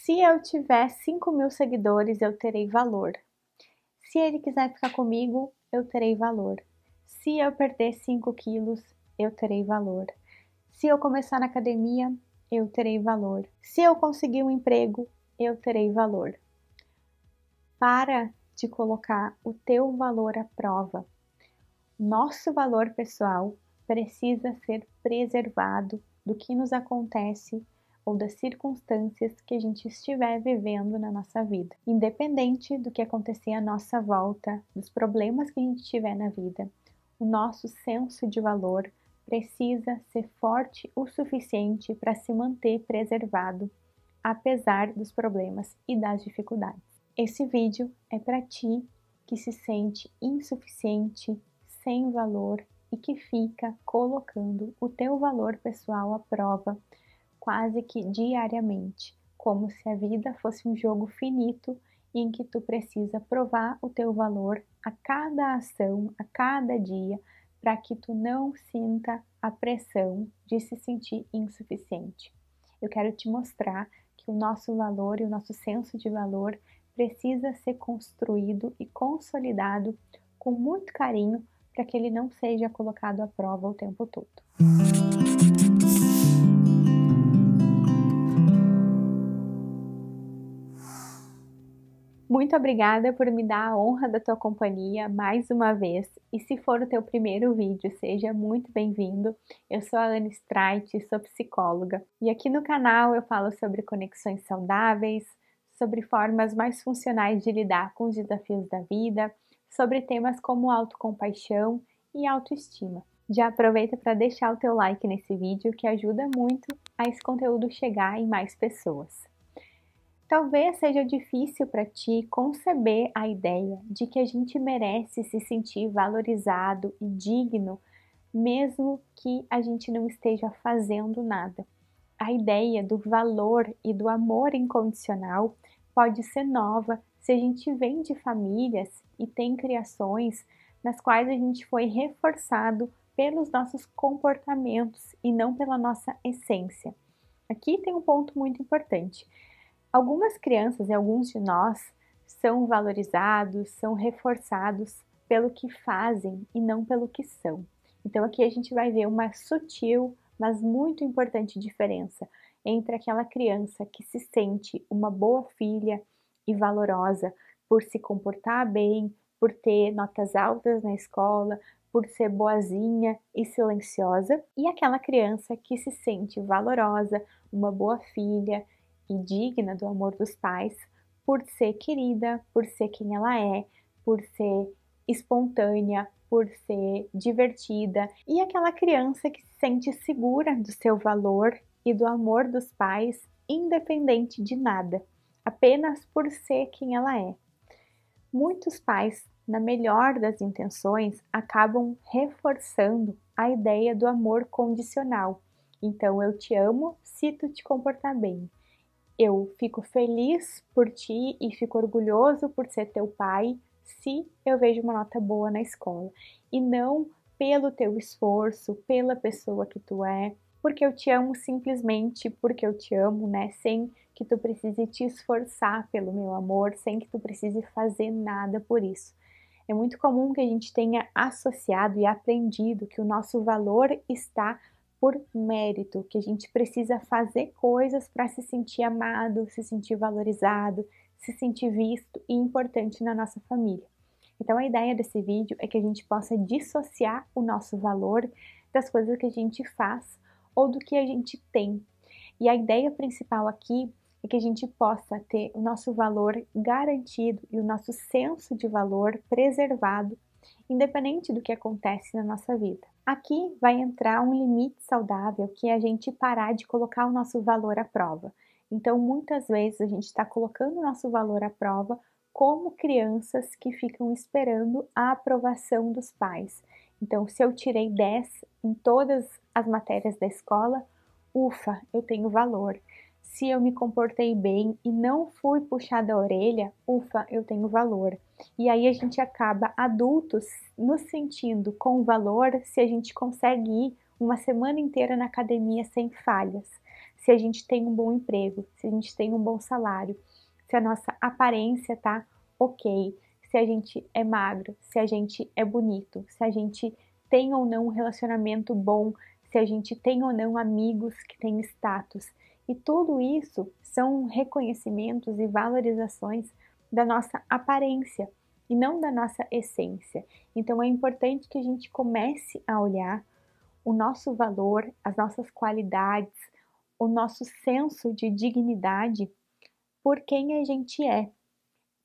Se eu tiver 5.000 seguidores, eu terei valor. Se ele quiser ficar comigo, eu terei valor. Se eu perder 5 quilos, eu terei valor. Se eu começar na academia, eu terei valor. Se eu conseguir um emprego, eu terei valor. Para de colocar o teu valor à prova. Nosso valor pessoal precisa ser preservado do que nos acontece ou das circunstâncias que a gente estiver vivendo na nossa vida. Independente do que acontecer à nossa volta, dos problemas que a gente tiver na vida, o nosso senso de valor precisa ser forte o suficiente para se manter preservado, apesar dos problemas e das dificuldades. Esse vídeo é para ti que se sente insuficiente, sem valor e que fica colocando o teu valor pessoal à prova quase que diariamente, como se a vida fosse um jogo finito em que tu precisa provar o teu valor a cada ação, a cada dia, para que tu não sinta a pressão de se sentir insuficiente. Eu quero te mostrar que o nosso valor e o nosso senso de valor precisa ser construído e consolidado com muito carinho para que ele não seja colocado à prova o tempo todo. Muito obrigada por me dar a honra da tua companhia mais uma vez. E se for o teu primeiro vídeo, seja muito bem-vindo. Eu sou a Anne Streit, sou psicóloga. E aqui no canal eu falo sobre conexões saudáveis, sobre formas mais funcionais de lidar com os desafios da vida, sobre temas como autocompaixão e autoestima. Já aproveita para deixar o teu like nesse vídeo, que ajuda muito a esse conteúdo chegar em mais pessoas. Talvez seja difícil para ti conceber a ideia de que a gente merece se sentir valorizado e digno, mesmo que a gente não esteja fazendo nada. A ideia do valor e do amor incondicional pode ser nova se a gente vem de famílias e tem criações nas quais a gente foi reforçado pelos nossos comportamentos e não pela nossa essência. Aqui tem um ponto muito importante. Algumas crianças e alguns de nós são valorizados, são reforçados pelo que fazem e não pelo que são. Então aqui a gente vai ver uma sutil, mas muito importante diferença entre aquela criança que se sente uma boa filha e valorosa por se comportar bem, por ter notas altas na escola, por ser boazinha e silenciosa, e aquela criança que se sente valorosa, uma boa filha e digna do amor dos pais, por ser querida, por ser quem ela é, por ser espontânea, por ser divertida, e aquela criança que se sente segura do seu valor e do amor dos pais, independente de nada, apenas por ser quem ela é. Muitos pais, na melhor das intenções, acabam reforçando a ideia do amor condicional. Então, eu te amo se tu te comportar bem. Eu fico feliz por ti e fico orgulhoso por ser teu pai se eu vejo uma nota boa na escola. E não pelo teu esforço, pela pessoa que tu é, porque eu te amo simplesmente porque eu te amo, né? Sem que tu precise te esforçar pelo meu amor, sem que tu precise fazer nada por isso. É muito comum que a gente tenha associado e aprendido que o nosso valor está por mérito, que a gente precisa fazer coisas para se sentir amado, se sentir valorizado, se sentir visto e importante na nossa família. Então a ideia desse vídeo é que a gente possa dissociar o nosso valor das coisas que a gente faz ou do que a gente tem. E a ideia principal aqui é que a gente possa ter o nosso valor garantido e o nosso senso de valor preservado, independente do que acontece na nossa vida. Aqui vai entrar um limite saudável, que é a gente parar de colocar o nosso valor à prova. Então, muitas vezes a gente está colocando o nosso valor à prova como crianças que ficam esperando a aprovação dos pais. Então, se eu tirei 10 em todas as matérias da escola, ufa, eu tenho valor. Se eu me comportei bem e não fui puxada a orelha, ufa, eu tenho valor. E aí a gente acaba adultos nos sentindo com valor se a gente consegue ir uma semana inteira na academia sem falhas. se a gente tem um bom emprego, se a gente tem um bom salário, se a nossa aparência tá ok, se a gente é magro, se a gente é bonito, se a gente tem ou não um relacionamento bom, se a gente tem ou não amigos que têm status. E tudo isso são reconhecimentos e valorizações da nossa aparência e não da nossa essência. Então é importante que a gente comece a olhar o nosso valor, as nossas qualidades, o nosso senso de dignidade por quem a gente é.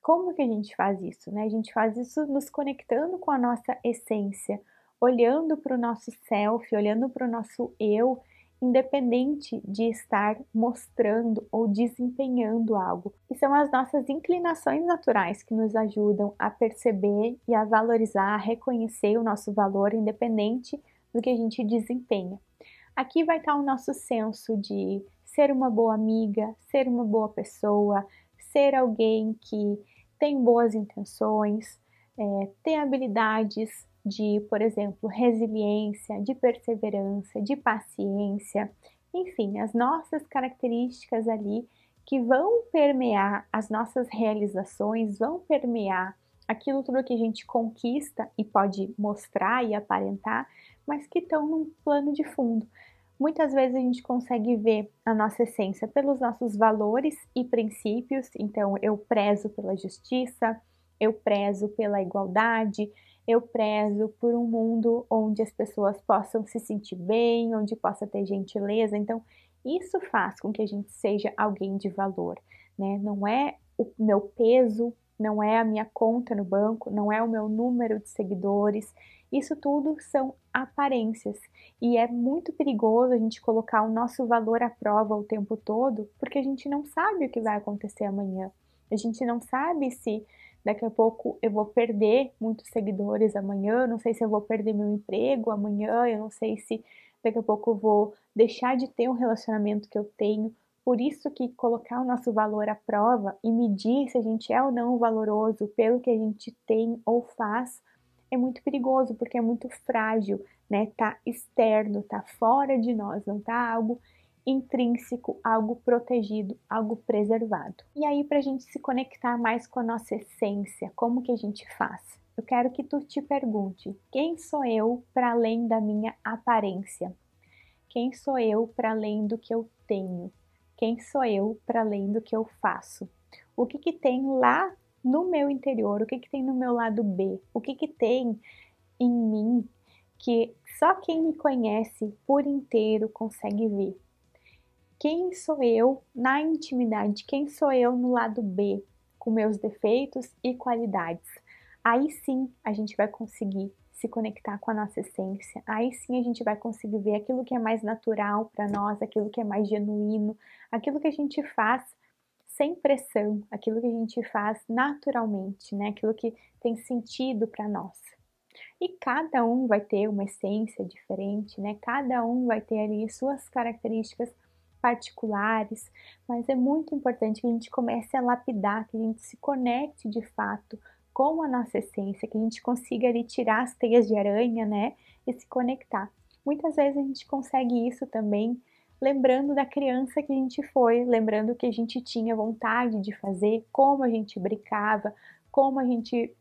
Como que a gente faz isso, né? A gente faz isso nos conectando com a nossa essência, olhando para o nosso self, olhando para o nosso eu, independente de estar mostrando ou desempenhando algo. E são as nossas inclinações naturais que nos ajudam a perceber e a valorizar, a reconhecer o nosso valor, independente do que a gente desempenha. Aqui vai estar o nosso senso de ser uma boa amiga, ser uma boa pessoa, ser alguém que tem boas intenções, tem habilidades de, por exemplo, resiliência, de perseverança, de paciência, enfim, as nossas características ali que vão permear as nossas realizações, vão permear aquilo tudo que a gente conquista e pode mostrar e aparentar, mas que estão num plano de fundo. Muitas vezes a gente consegue ver a nossa essência pelos nossos valores e princípios, então eu prezo pela justiça, eu prezo pela igualdade, eu prezo por um mundo onde as pessoas possam se sentir bem, onde possa ter gentileza, então isso faz com que a gente seja alguém de valor, né? Não é o meu peso, não é a minha conta no banco, não é o meu número de seguidores, isso tudo são aparências e é muito perigoso a gente colocar o nosso valor à prova o tempo todo, porque a gente não sabe o que vai acontecer amanhã. A gente não sabe se daqui a pouco eu vou perder muitos seguidores amanhã, não sei se eu vou perder meu emprego amanhã, eu não sei se daqui a pouco eu vou deixar de ter um relacionamento que eu tenho. Por isso que colocar o nosso valor à prova e medir se a gente é ou não valoroso pelo que a gente tem ou faz é muito perigoso, porque é muito frágil, né? Tá externo, tá fora de nós, não tá algo intrínseco, algo protegido, algo preservado. E aí, para a gente se conectar mais com a nossa essência, como que a gente faz? Eu quero que tu te pergunte: quem sou eu para além da minha aparência? Quem sou eu para além do que eu tenho? Quem sou eu para além do que eu faço? O que que tem lá no meu interior? O que que tem no meu lado B? O que que tem em mim que só quem me conhece por inteiro consegue ver? Quem sou eu na intimidade? Quem sou eu no lado B, com meus defeitos e qualidades? Aí sim a gente vai conseguir se conectar com a nossa essência. Aí sim a gente vai conseguir ver aquilo que é mais natural para nós, aquilo que é mais genuíno, aquilo que a gente faz sem pressão, aquilo que a gente faz naturalmente, né? Aquilo que tem sentido para nós. E cada um vai ter uma essência diferente, né? Cada um vai ter ali suas características particulares, mas é muito importante que a gente comece a lapidar, que a gente se conecte de fato com a nossa essência, que a gente consiga ali tirar as teias de aranha, né? E se conectar. Muitas vezes a gente consegue isso também lembrando da criança que a gente foi, lembrando que a gente tinha vontade de fazer, como a gente brincava, como a gente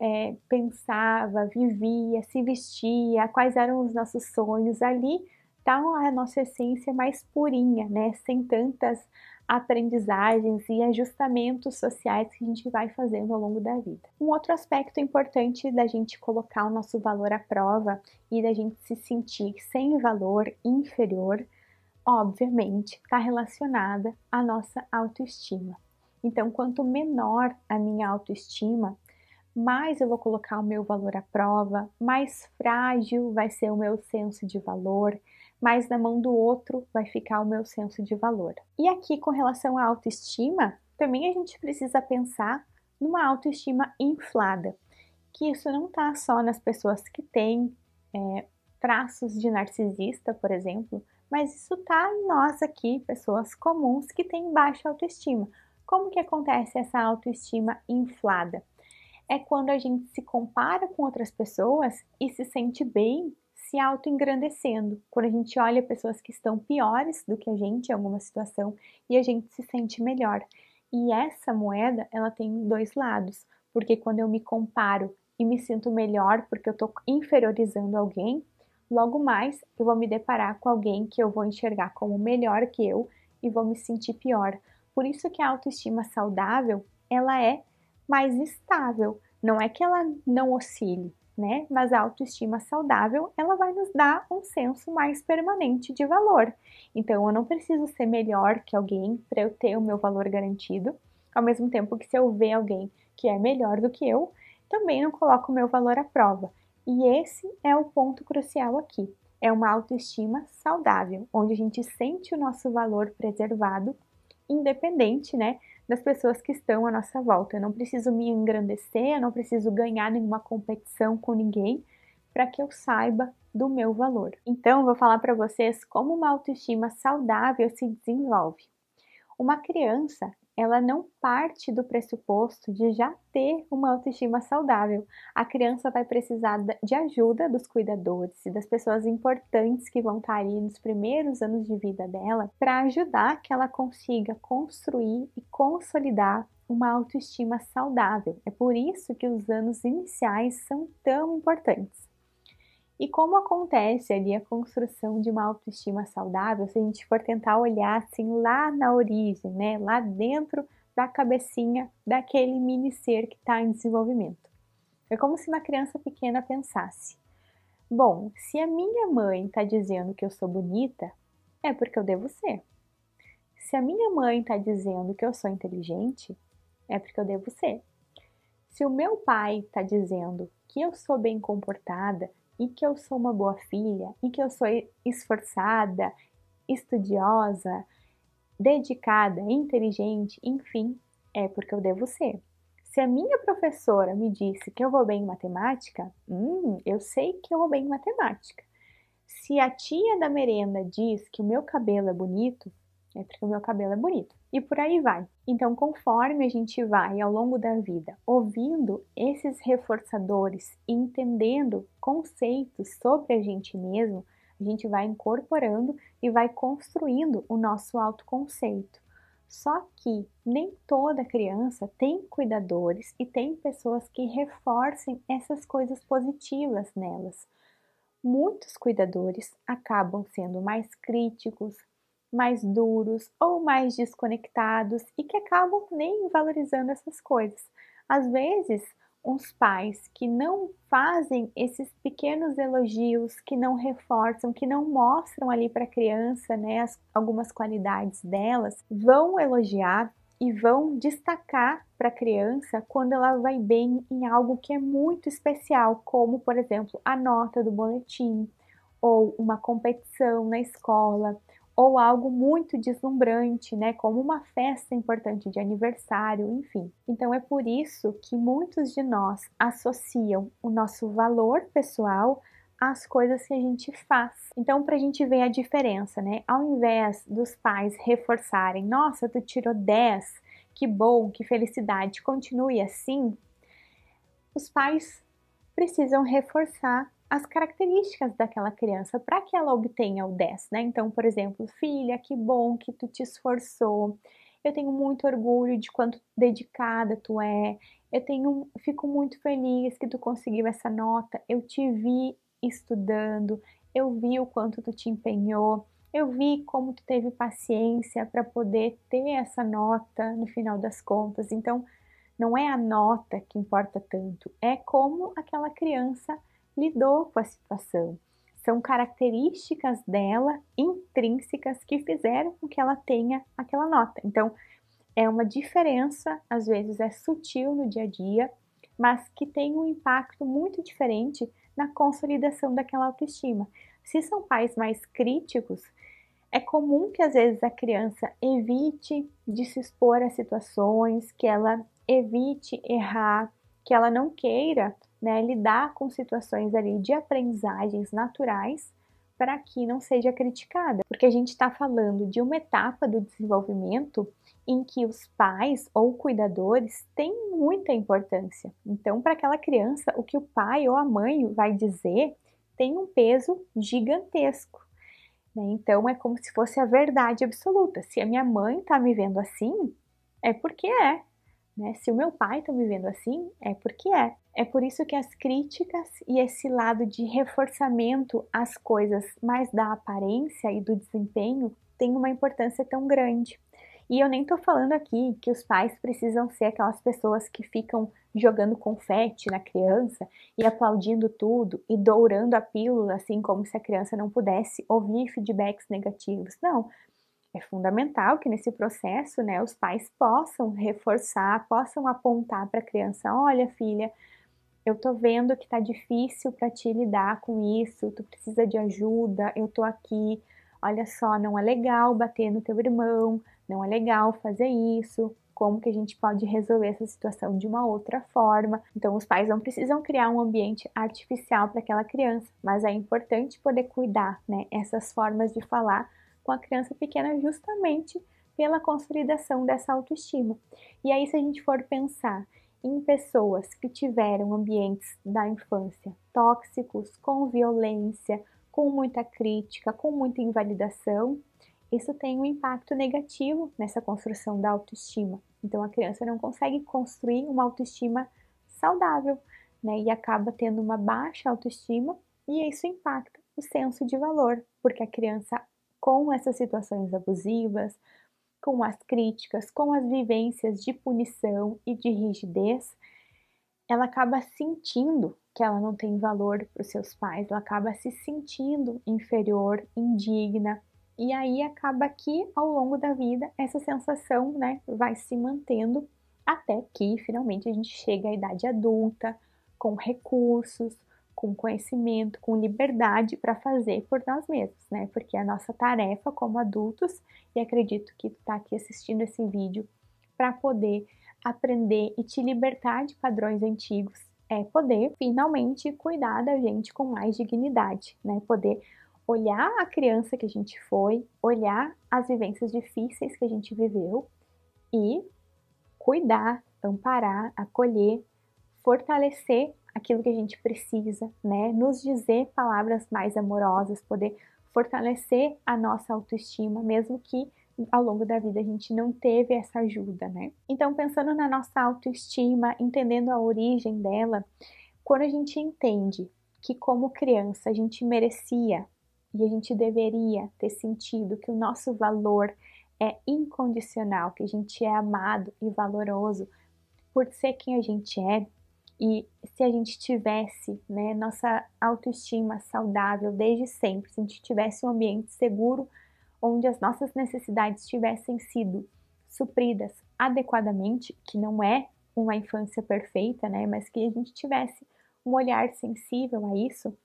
pensava, vivia, se vestia, quais eram os nossos sonhos. Ali está a nossa essência mais purinha, né? Sem tantas aprendizagens e ajustamentos sociais que a gente vai fazendo ao longo da vida. Um outro aspecto importante da gente colocar o nosso valor à prova e da gente se sentir sem valor, inferior, obviamente, está relacionada à nossa autoestima. Então, quanto menor a minha autoestima, mais eu vou colocar o meu valor à prova, mais frágil vai ser o meu senso de valor, mais na mão do outro vai ficar o meu senso de valor. E aqui, com relação à autoestima, também a gente precisa pensar numa autoestima inflada, que isso não está só nas pessoas que têm traços de narcisista, por exemplo, mas isso está em nós aqui, pessoas comuns que têm baixa autoestima. Como que acontece essa autoestima inflada? É quando a gente se compara com outras pessoas e se sente bem, se auto-engrandecendo, quando a gente olha pessoas que estão piores do que a gente em alguma situação e a gente se sente melhor. E essa moeda, ela tem dois lados, porque quando eu me comparo e me sinto melhor porque eu estou inferiorizando alguém, logo mais eu vou me deparar com alguém que eu vou enxergar como melhor que eu e vou me sentir pior. Por isso que a autoestima saudável, ela é mais estável. Não é que ela não oscile, né? Mas a autoestima saudável, ela vai nos dar um senso mais permanente de valor. Então, eu não preciso ser melhor que alguém para eu ter o meu valor garantido, ao mesmo tempo que se eu ver alguém que é melhor do que eu, também não coloco o meu valor à prova. E esse é o ponto crucial aqui. É uma autoestima saudável, onde a gente sente o nosso valor preservado, independente, né, das pessoas que estão à nossa volta. Eu não preciso me engrandecer, eu não preciso ganhar nenhuma competição com ninguém para que eu saiba do meu valor. Então, eu vou falar para vocês como uma autoestima saudável se desenvolve. Uma criança, ela não parte do pressuposto de já ter uma autoestima saudável. A criança vai precisar de ajuda dos cuidadores e das pessoas importantes que vão estar ali nos primeiros anos de vida dela para ajudar que ela consiga construir e consolidar uma autoestima saudável. É por isso que os anos iniciais são tão importantes. E como acontece ali a construção de uma autoestima saudável, se a gente for tentar olhar assim lá na origem, né, lá dentro da cabecinha daquele mini ser que está em desenvolvimento. É como se uma criança pequena pensasse: bom, se a minha mãe está dizendo que eu sou bonita, é porque eu devo ser. Se a minha mãe está dizendo que eu sou inteligente, é porque eu devo ser. Se o meu pai está dizendo que eu sou bem comportada, e que eu sou uma boa filha, e que eu sou esforçada, estudiosa, dedicada, inteligente, enfim, é porque eu devo ser. Se a minha professora me disse que eu vou bem em matemática, eu sei que eu vou bem em matemática. Se a tia da merenda diz que o meu cabelo é bonito, é porque o meu cabelo é bonito. E por aí vai. Então, conforme a gente vai ao longo da vida ouvindo esses reforçadores e entendendo conceitos sobre a gente mesmo, a gente vai incorporando e vai construindo o nosso autoconceito. Só que nem toda criança tem cuidadores e tem pessoas que reforcem essas coisas positivas nelas. Muitos cuidadores acabam sendo mais críticos, mais duros ou mais desconectados e que acabam nem valorizando essas coisas. Às vezes, uns pais que não fazem esses pequenos elogios, que não reforçam, que não mostram ali para a criança, né, algumas qualidades delas, vão elogiar e vão destacar para a criança quando ela vai bem em algo que é muito especial, como, por exemplo, a nota do boletim, ou uma competição na escola, ou algo muito deslumbrante, né, como uma festa importante de aniversário, enfim. Então é por isso que muitos de nós associam o nosso valor pessoal às coisas que a gente faz. Então, para a gente ver a diferença, né, ao invés dos pais reforçarem: nossa, tu tirou 10, que bom, que felicidade, continue assim, os pais precisam reforçar as características daquela criança para que ela obtenha o 10, né? Então, por exemplo, filha, que bom que tu te esforçou. Eu tenho muito orgulho de quanto dedicada tu é. Fico muito feliz que tu conseguiu essa nota. Eu te vi estudando, eu vi o quanto tu te empenhou, eu vi como tu teve paciência para poder ter essa nota no final das contas. Então, não é a nota que importa tanto, é como aquela criança lidou com a situação. São características dela intrínsecas que fizeram com que ela tenha aquela nota. Então, é uma diferença, às vezes é sutil no dia a dia, mas que tem um impacto muito diferente na consolidação daquela autoestima. Se são pais mais críticos, é comum que às vezes a criança evite de se expor a situações, que ela evite errar, que ela não queira, né, lidar com situações ali de aprendizagens naturais para que não seja criticada. Porque a gente está falando de uma etapa do desenvolvimento em que os pais ou cuidadores têm muita importância. Então, para aquela criança, o que o pai ou a mãe vai dizer tem um peso gigantesco, né? Então é como se fosse a verdade absoluta. Se a minha mãe tá me vendo assim, é porque é, né? Se o meu pai tá me vendo assim, é porque é. É por isso que as críticas e esse lado de reforçamento às coisas mais da aparência e do desempenho tem uma importância tão grande. E eu nem tô falando aqui que os pais precisam ser aquelas pessoas que ficam jogando confete na criança e aplaudindo tudo e dourando a pílula, assim como se a criança não pudesse ouvir feedbacks negativos. Não, é fundamental que nesse processo, né, os pais possam reforçar, possam apontar para a criança: olha, filha, eu tô vendo que tá difícil para ti lidar com isso, tu precisa de ajuda, eu tô aqui. Olha só, não é legal bater no teu irmão, não é legal fazer isso. Como que a gente pode resolver essa situação de uma outra forma? Então, os pais não precisam criar um ambiente artificial para aquela criança, mas é importante poder cuidar, né, essas formas de falar com a criança pequena justamente pela consolidação dessa autoestima. E aí, se a gente for pensar em pessoas que tiveram ambientes da infância tóxicos, com violência, com muita crítica, com muita invalidação, isso tem um impacto negativo nessa construção da autoestima. Então a criança não consegue construir uma autoestima saudável, né? E acaba tendo uma baixa autoestima e isso impacta o senso de valor, porque a criança com essas situações abusivas, com as críticas, com as vivências de punição e de rigidez, ela acaba sentindo que ela não tem valor para os seus pais, ela acaba se sentindo inferior, indigna, e aí acaba que ao longo da vida essa sensação, né, vai se mantendo até que finalmente a gente chega à idade adulta, com recursos, com conhecimento, com liberdade para fazer por nós mesmos, né? Porque a nossa tarefa como adultos, e acredito que tu está aqui assistindo esse vídeo para poder aprender e te libertar de padrões antigos, é poder finalmente cuidar da gente com mais dignidade, né? Poder olhar a criança que a gente foi, olhar as vivências difíceis que a gente viveu e cuidar, amparar, acolher, fortalecer aquilo que a gente precisa, né? Nos dizer palavras mais amorosas, poder fortalecer a nossa autoestima, mesmo que ao longo da vida a gente não teve essa ajuda, né? Então, pensando na nossa autoestima, entendendo a origem dela, quando a gente entende que como criança a gente merecia e a gente deveria ter sentido que o nosso valor é incondicional, que a gente é amado e valoroso por ser quem a gente é, e se a gente tivesse, né, nossa autoestima saudável desde sempre, se a gente tivesse um ambiente seguro onde as nossas necessidades tivessem sido supridas adequadamente, que não é uma infância perfeita, né, mas que a gente tivesse um olhar sensível a isso,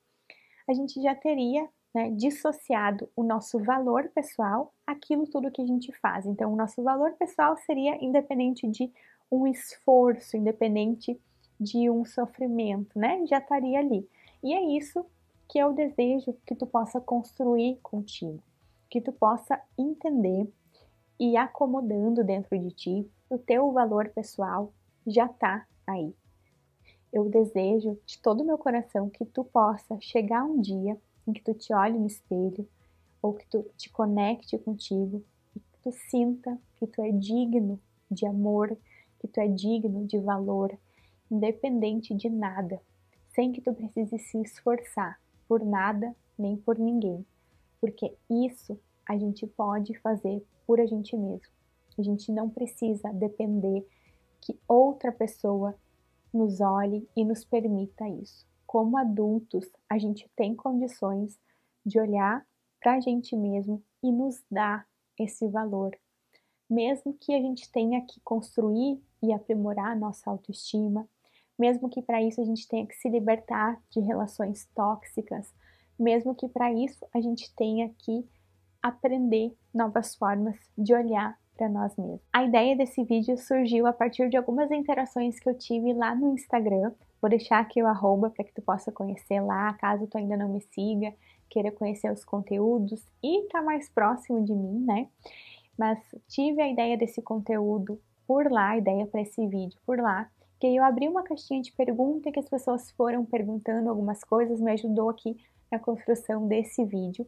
a gente já teria, né, dissociado o nosso valor pessoal àquilo tudo que a gente faz. Então, o nosso valor pessoal seria independente de um esforço, independente de um sofrimento, né? Já estaria ali. E é isso que eu desejo que tu possa construir contigo, que tu possa entender e acomodando dentro de ti, o teu valor pessoal já tá aí. Eu desejo de todo o meu coração que tu possa chegar um dia em que tu te olhe no espelho ou que tu te conecte contigo e que tu sinta que tu é digno de amor, que tu é digno de valor, independente de nada, sem que tu precise se esforçar por nada nem por ninguém, porque isso a gente pode fazer por a gente mesmo. A gente não precisa depender que outra pessoa nos olhe e nos permita isso. Como adultos, a gente tem condições de olhar para a gente mesmo e nos dar esse valor. Mesmo que a gente tenha que construir e aprimorar a nossa autoestima, mesmo que para isso a gente tenha que se libertar de relações tóxicas, mesmo que para isso a gente tenha que aprender novas formas de olhar para nós mesmos. A ideia desse vídeo surgiu a partir de algumas interações que eu tive lá no Instagram. Vou deixar aqui o arroba para que tu possa conhecer lá, caso tu ainda não me siga, queira conhecer os conteúdos e tá mais próximo de mim, né? Mas tive a ideia desse conteúdo por lá, a ideia para esse vídeo por lá, que eu abri uma caixinha de pergunta que as pessoas foram perguntando algumas coisas, me ajudou aqui na construção desse vídeo.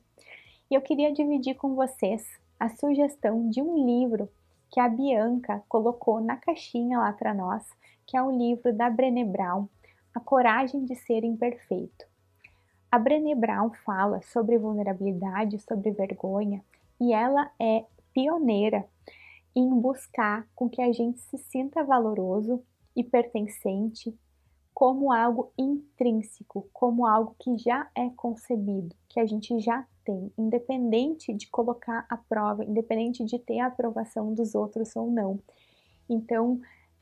E eu queria dividir com vocês a sugestão de um livro que a Bianca colocou na caixinha lá para nós, que é o livro da Brené Brown, A Coragem de Ser Imperfeito. A Brené Brown fala sobre vulnerabilidade, sobre vergonha, e ela é pioneira em buscar com que a gente se sinta valoroso e pertencente como algo intrínseco, como algo que já é concebido, que a gente já tem, independente de colocar à prova, independente de ter a aprovação dos outros ou não. Então,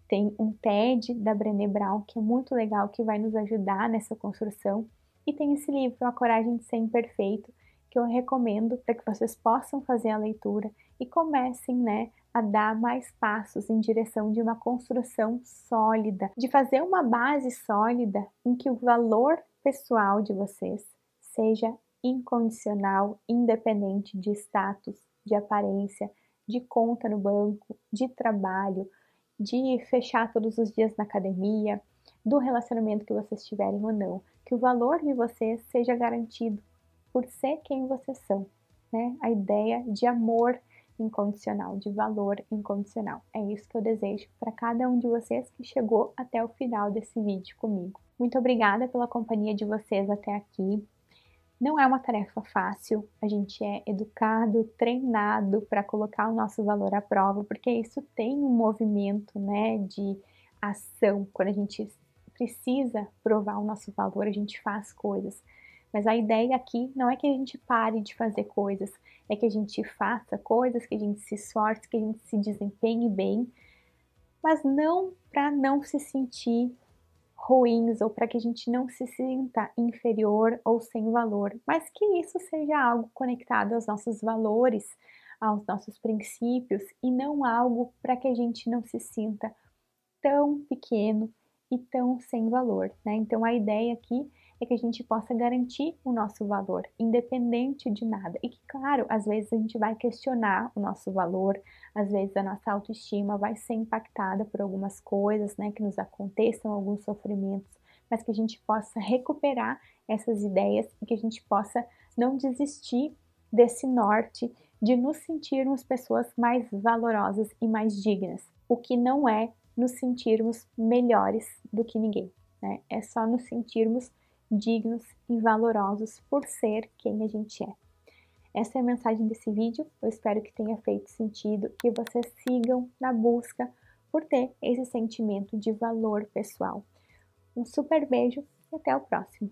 tem um TED da Brené Brown que é muito legal, que vai nos ajudar nessa construção, e tem esse livro, A Coragem de Ser Imperfeito, que eu recomendo para que vocês possam fazer a leitura e comecem, né, a dar mais passos em direção de uma construção sólida, de fazer uma base sólida em que o valor pessoal de vocês seja incondicional, independente de status, de aparência, de conta no banco, de trabalho, de fechar todos os dias na academia, do relacionamento que vocês tiverem ou não, que o valor de vocês seja garantido por ser quem vocês são, né? A ideia de amor incondicional, de valor incondicional. É isso que eu desejo para cada um de vocês que chegou até o final desse vídeo comigo. Muito obrigada pela companhia de vocês até aqui. Não é uma tarefa fácil, a gente é educado, treinado para colocar o nosso valor à prova, porque isso tem um movimento, né, de ação. Quando a gente precisa provar o nosso valor, a gente faz coisas. Mas a ideia aqui não é que a gente pare de fazer coisas, é que a gente faça coisas, que a gente se esforce, que a gente se desempenhe bem, mas não para não se sentir ruins ou para que a gente não se sinta inferior ou sem valor, mas que isso seja algo conectado aos nossos valores, aos nossos princípios e não algo para que a gente não se sinta tão pequeno e tão sem valor, né? Então a ideia aqui é que a gente possa garantir o nosso valor, independente de nada. E que, claro, às vezes a gente vai questionar o nosso valor, às vezes a nossa autoestima vai ser impactada por algumas coisas, né, que nos aconteçam, alguns sofrimentos, mas que a gente possa recuperar essas ideias e que a gente possa não desistir desse norte de nos sentirmos pessoas mais valorosas e mais dignas, o que não é nos sentirmos melhores do que ninguém, né? É só nos sentirmos dignos e valorosos por ser quem a gente é. Essa é a mensagem desse vídeo, eu espero que tenha feito sentido, que vocês sigam na busca por ter esse sentimento de valor pessoal. Um super beijo e até o próximo!